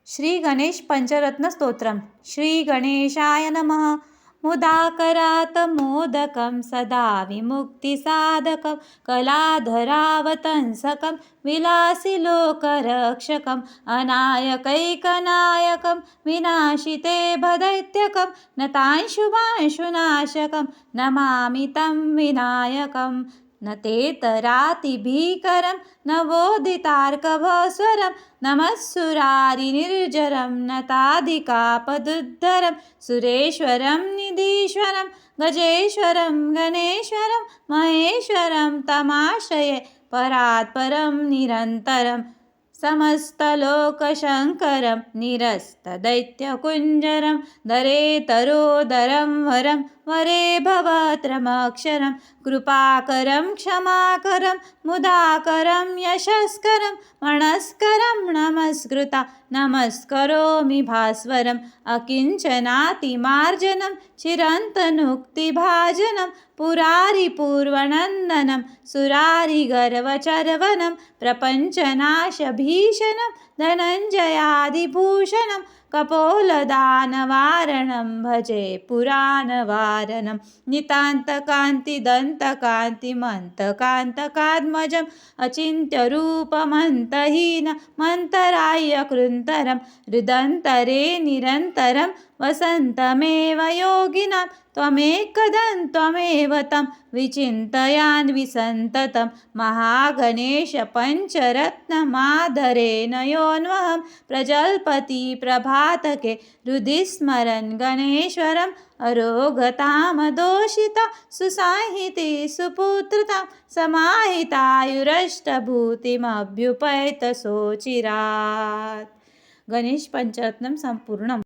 श्री गणेश पंचरत्न स्तोत्रम. श्री गणेशाय नमः. मुदाकरात् मोदकं सदा विमुक्तिसाधकं कलाधरावतंसकं विलासिलोकरक्षकम् अनायकैकनायकं विनाशिते भदैत्यकं नतांशुभांशुनाशकं नमामि तं विनायकम्. न तेतरातिभीकरं नवोदितार्कभस्वरं नमस्सुरारिनिर्जरं नताधिकापदुद्धरं सुरेश्वरं निधीश्वरं गजेश्वरं गणेश्वरं महेश्वरं तमाश्रये परात्परं निरन्तरं समस्तलोकशङ्करं निरस्तदैत्यकुञ्जरं दरेतरोदरं वरं वरे भवत्रमक्षरं कृपाकरं क्षमाकरं मुदाकरं यशस्करं मणस्करं नमस्कृता नमस्करोमि भास्वरम् अकिञ्चनातिमार्जनं चिरन्तनुक्तिभाजनं पुरारिपूर्वनन्दनं सुरारिगर्वचर्वनं प्रपञ्चनाशभीषणं धनञ्जयादिभूषणं कपोलदानवारणं भजे पुराणवारणं नितान्तकान्तिदन्तकान्तिमन्तकान्तकात्मजम् अचिन्त्यरूपमन्तहीनमन्तरायकृन्तरं हृदन्तरे निरन्तरं वसन्तमेव योगिनां त्वमेकदं तं विचिन्तयान्विसन्ततं महागणेशपञ्चरत्नमादरेण योऽन्वहं प्रजल्पति प्रभातके हृदि स्मरन् गणेश्वरम् अरोगतामदोषिता सुसाहिती सुपुत्रता समाहितायुरष्टभूतिमभ्युपैतसोचिरात्. गणेश पंचरत्नम संपूर्णम.